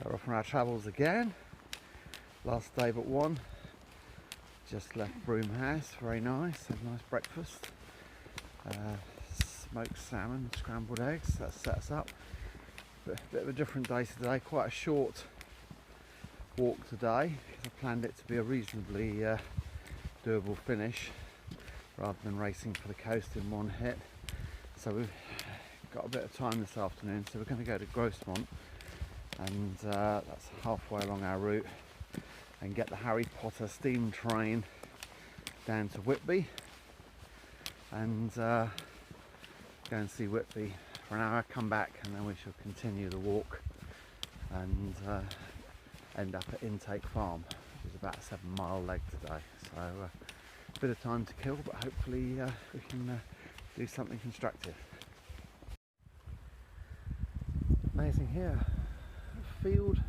So we're off on our travels again. Last day but one. Just left Broome House, very nice, had a nice breakfast. Smoked salmon, scrambled eggs, that set us up. Bit of a different day today, quite a short walk today, because I planned it to be a reasonably doable finish, rather than racing for the coast in one hit. So we've got a bit of time this afternoon, so we're going to go to Grossmont, and that's halfway along our route, and get the Harry Potter steam train down to Whitby, and go and see Whitby for an hour, come back, and then we shall continue the walk and end up at Intake Farm, which is about a 7-mile leg today. So a bit of time to kill, but hopefully we can do something constructive. Amazing here, field,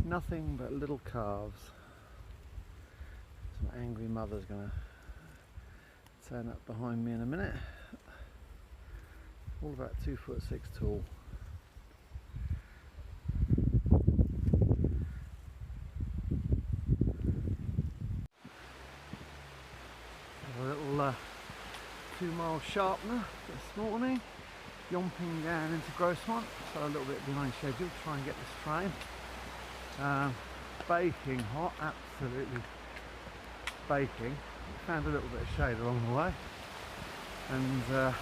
nothing but little calves. Some angry mother's gonna turn up behind me in a minute. All about 2'6" tall. A little 2-mile sharpener this morning, yomping down into Grossmont, so a little bit behind schedule, try and get this train. Baking hot, absolutely baking. Found a little bit of shade along the way, and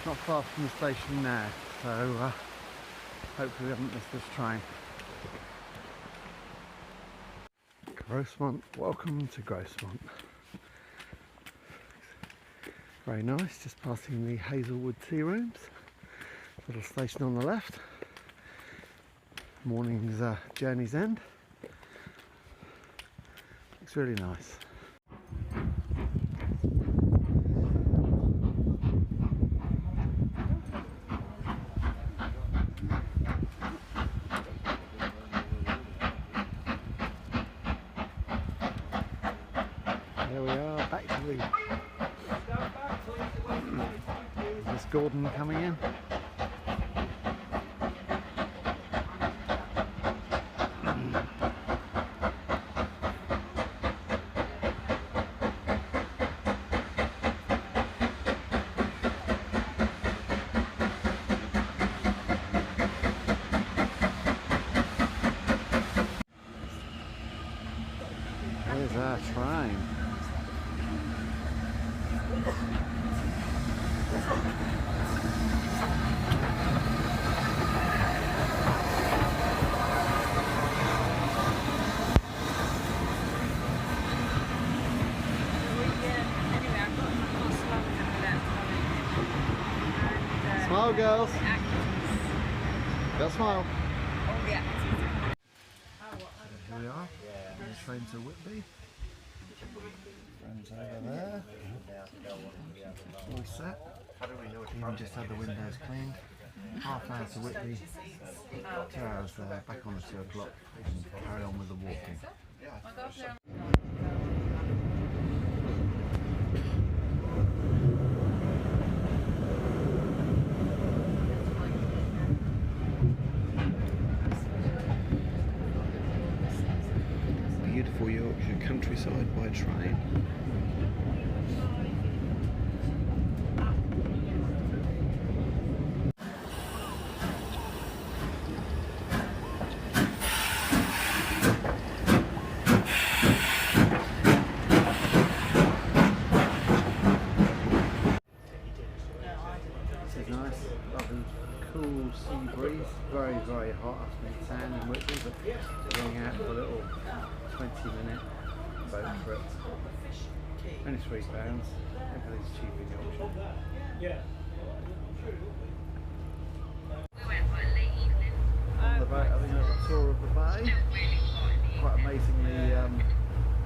not far from the station now, so hopefully we haven't missed this train. Grossmont, welcome to Grossmont. Very nice, just passing the Hazelwood Tea Rooms, little station on the left. Morning's journey's end. Looks really nice. There we are, back to Leeds. Is this Gordon coming in? There's our train. Smile, girls. Go smile. Here we are, on the train to Whitby. Friends over there. All set. Even just had the windows cleaned. Half hour to Whitby. 2 hours there. Back on at 2 o'clock. And carry on with the walking. Beautiful Yorkshire countryside by train. This is nice, lovely, cool sea breeze. Very, very hot up in town in Whitby, but going out for a little 20-minute boat trip. Only £3. Everything's cheap in Yorkshire. On the boat, having a tour of the bay. Quite amazingly,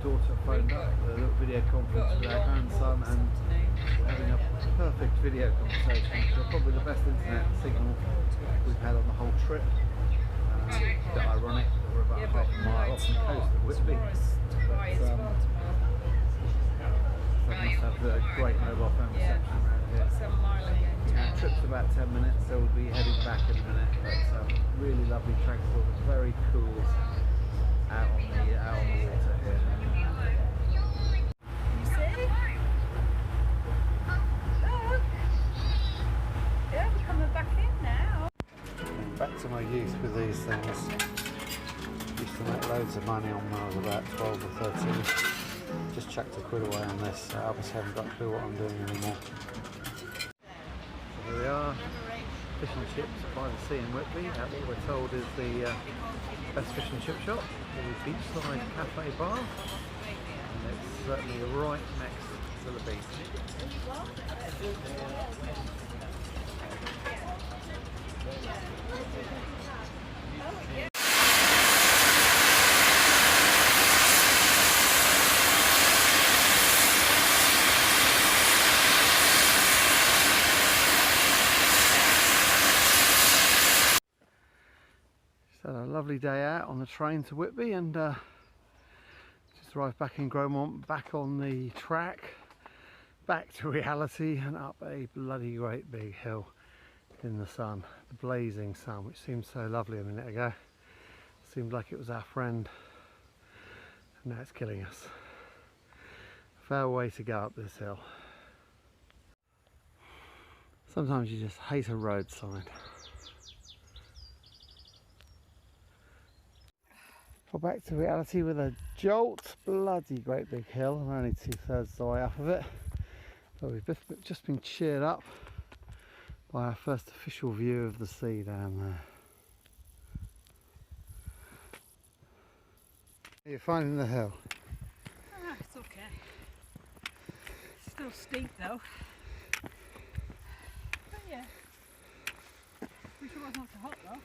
daughter phoned up, a little video conference with our grandson, and we're having a perfect video conversation. So probably the best internet signal we've had on the whole trip. Bit ironic that we're about half a mile off the coast of Whitby. But, they must have the great mobile phone reception around here. What's 7 mile again? Yeah, trip's about 10 minutes, so we'll be heading back in a minute. But really lovely, tranquil, very cool out on the water here. You see? Look. Yeah, we're coming back in now. Back to my youth with these things. Used to make loads of money on when I was about 12 or 13. Just chucked a quid away on this. I obviously haven't got a clue what I'm doing anymore. So here we are, fish and chips by the sea in Whitby at what we're told is the best fish and chip shop, the beachside cafe bar, and it's certainly right next to the beach. Had a lovely day out on the train to Whitby and just arrived back in Gromont, back on the track, back to reality and up a bloody great big hill in the sun, the blazing sun, which seemed so lovely a minute ago. Seemed like it was our friend, and now it's killing us. Fair way to go up this hill. Sometimes you just hate a road sign. Got back to reality with a jolt. Bloody great big hill. I'm only 2/3 the way up of it. But we've just been cheered up by our first official view of the sea down there. How are you finding the hill? Ah, it's okay. Still steep though. But yeah. Wish it wasn't so hot though.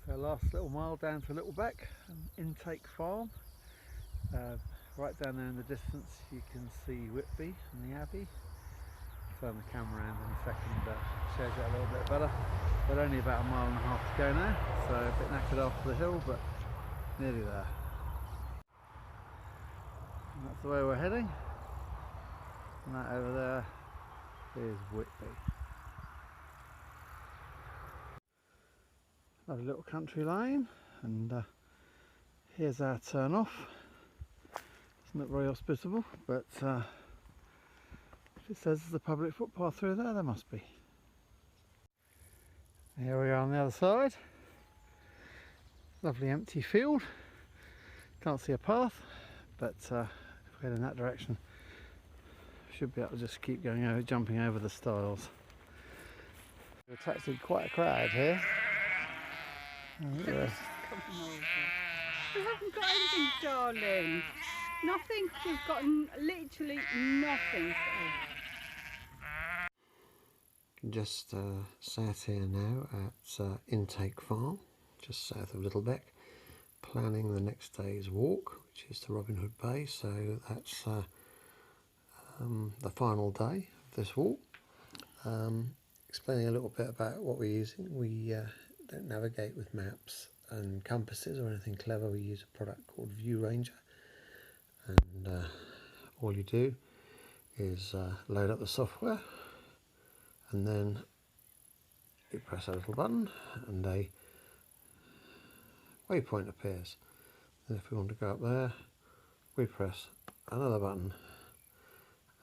So last little mile down to Littlebeck, an intake farm. Right down there in the distance you can see Whitby and the Abbey. Turn the camera around in a second, shows you a little bit better. But only about 1.5 miles to go now, so a bit knackered after the hill, but nearly there. And that's the way we're heading. And that over there is Whitby. Lovely little country lane, and here's our turn off. It's not very hospitable, but if it says there's a public footpath through there, there must be. Here we are on the other side. Lovely empty field. Can't see a path, but if we head in that direction, should be able to just keep going over, jumping over the stiles. We've attracted quite a crowd here. We haven't got anything, darling. Nothing. We've got literally nothing. Just sat here now at Intake Farm, just south of Littlebeck, planning the next day's walk, which is to Robin Hood Bay. So that's the final day of this walk. Explaining a little bit about what we're using. We don't navigate with maps and compasses or anything clever. We use a product called View Ranger, and all you do is load up the software, and then you press a little button and a waypoint appears. And if we want to go up there, we press another button,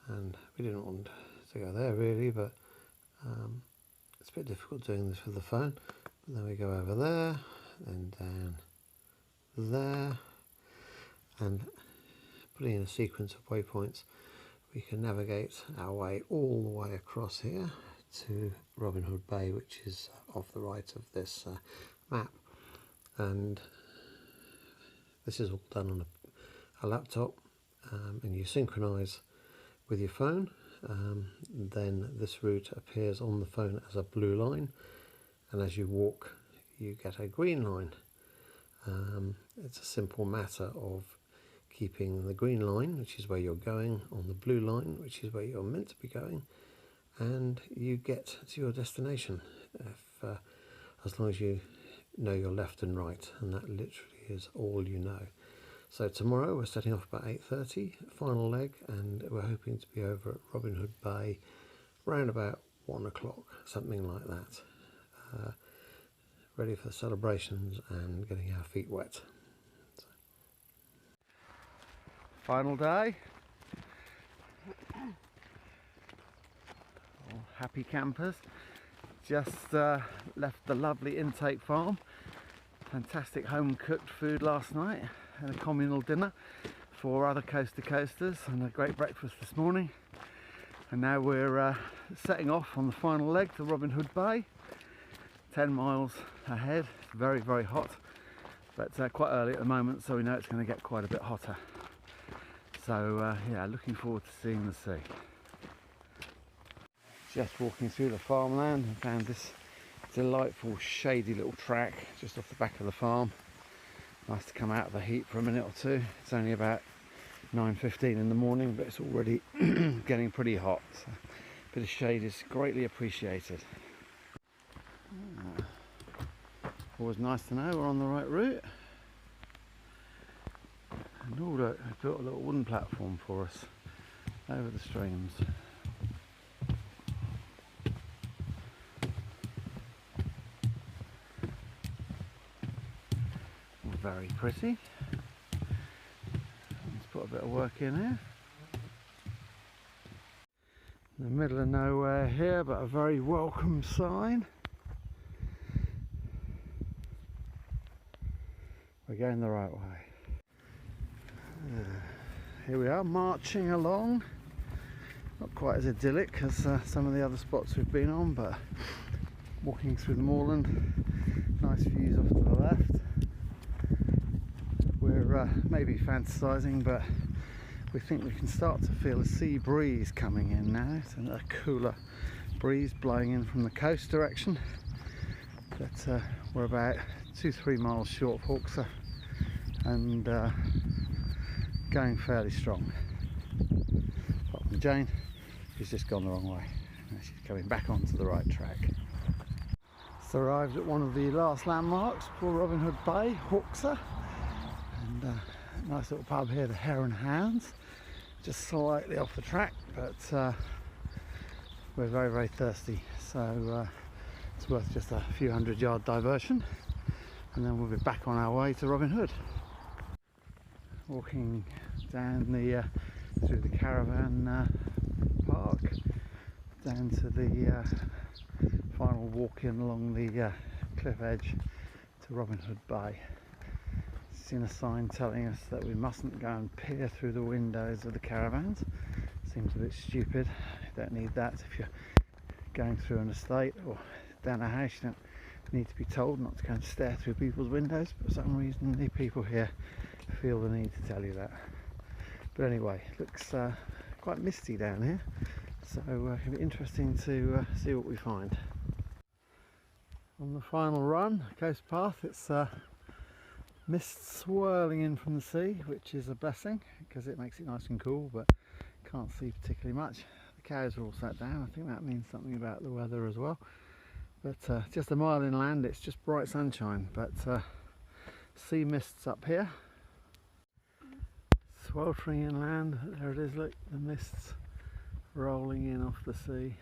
and we didn't want to go there really, but it's a bit difficult doing this with the phone. But then we go over there and down there, and putting in a sequence of waypoints, we can navigate our way all the way across here to Robin Hood Bay, which is off the right of this map. And this is all done on a laptop, and you synchronise with your phone. Then this route appears on the phone as a blue line, and as you walk you get a green line. It's a simple matter of keeping the green line, which is where you're going, on the blue line, which is where you're meant to be going, and you get to your destination as long as you know your left and right, and that literally is all you know. So tomorrow we're setting off about 8:30, final leg, and we're hoping to be over at Robin Hood Bay around about 1 o'clock, something like that. Ready for the celebrations and getting our feet wet. Final day. All happy campers. Just left the lovely intake farm. Fantastic home cooked food last night and a communal dinner. 4 other coast to coasters and a great breakfast this morning. And now we're setting off on the final leg to Robin Hood Bay. 10 miles ahead. It's very, very hot, but quite early at the moment, so we know it's going to get quite a bit hotter. So yeah, looking forward to seeing the sea. Just walking through the farmland and found this delightful shady little track just off the back of the farm. Nice to come out of the heat for a minute or two. It's only about 9:15 in the morning, but it's already getting pretty hot. So a bit of shade is greatly appreciated. Always nice to know we're on the right route. And oh look, they've built a little wooden platform for us over the streams. Very pretty. Let's put a bit of work in here. In the middle of nowhere here, but a very welcome sign. We're going the right way. Here we are, marching along. Not quite as idyllic as some of the other spots we've been on, but walking through the moorland. Nice views off to the left. We're maybe fantasising, but we think we can start to feel a sea breeze coming in now. It's a cooler breeze blowing in from the coast direction. But we're about 2-3 miles short of Hawksor and going fairly strong. Apart from Jane, who's just gone the wrong way. Now she's coming back onto the right track. Just arrived at one of the last landmarks before Robin Hood Bay, Hawksor. And a nice little pub here, the Hare and Hounds, just slightly off the track, but we're very, very thirsty, so it's worth just a few 100-yard diversion, and then we'll be back on our way to Robin Hood. Walking down the through the caravan park, down to the final walk-in along the cliff edge to Robin Hood Bay. Seen a sign telling us that we mustn't go and peer through the windows of the caravans. Seems a bit stupid. You don't need that if you're going through an estate or down a house. You don't need to be told not to go and stare through people's windows, but for some reason the people here feel the need to tell you that. But anyway, it looks quite misty down here, so it'll be interesting to see what we find. On the final run, coast path, it's mist swirling in from the sea, which is a blessing because it makes it nice and cool, but can't see particularly much. The cows are all sat down. I think that means something about the weather as well. But just a mile inland, it's just bright sunshine, but sea mists up here. Sweltering inland, there it is, look, the mists rolling in off the sea.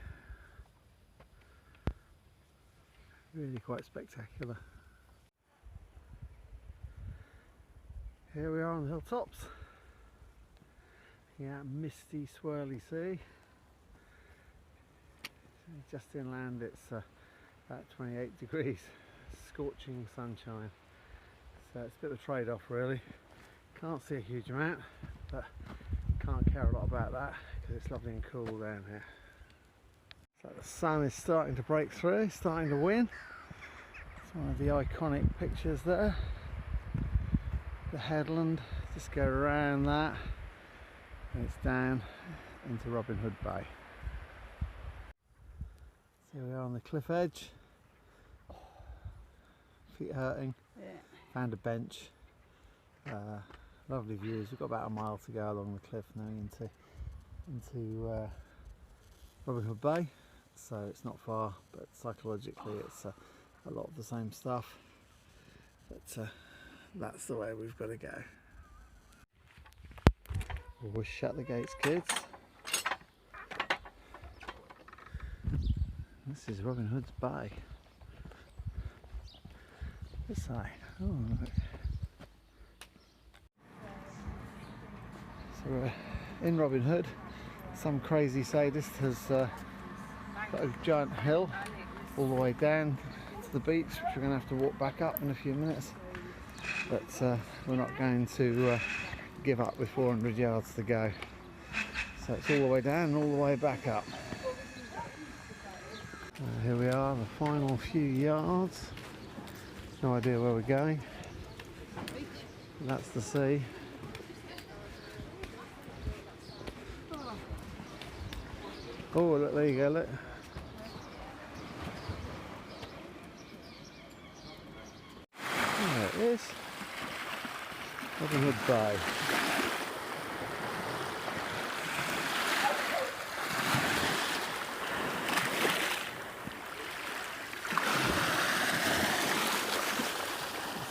Really quite spectacular. Here we are on the hilltops, looking at misty, swirly sea. Just inland it's about 28 degrees, scorching sunshine. So it's a bit of a trade-off really. Can't see a huge amount, but can't care a lot about that because it's lovely and cool down here. So the sun is starting to break through, starting to win. It's one of the iconic pictures there. The headland, just go around that and it's down into Robin Hood Bay. So here we are on the cliff edge. Feet hurting. Yeah. Found a bench. Lovely views. We've got about a mile to go along the cliff now into Robin Hood Bay. So it's not far, but psychologically it's a lot of the same stuff. But that's the way we've got to go. Always shut the gates, kids. This is Robin Hood's Bay. This side. Oh, look. So we're in Robin Hood. Some crazy sadist has got a giant hill all the way down to the beach, which we're going to have to walk back up in a few minutes. But we're not going to give up with 400 yards to go. So it's all the way down and all the way back up. Here we are, the final few yards. No idea where we're going. That's the sea. Oh, look, there you go, look. There it is. Robin Hood Bay.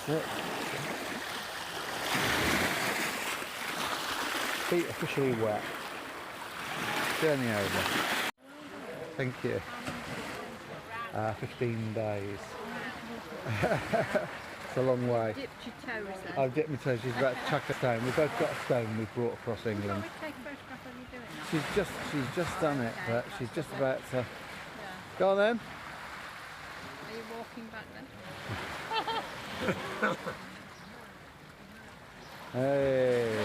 That's it. Feet officially wet. Journey over. Thank you. 15 days. It's a long way. Dipped your toes then. I've dipped my toes. She's about to chuck a stone. We've both got a stone we've brought across England. Take a photograph of you doing that. She's just done it, but she's just about to. Go on then. Are you walking back then? Hey.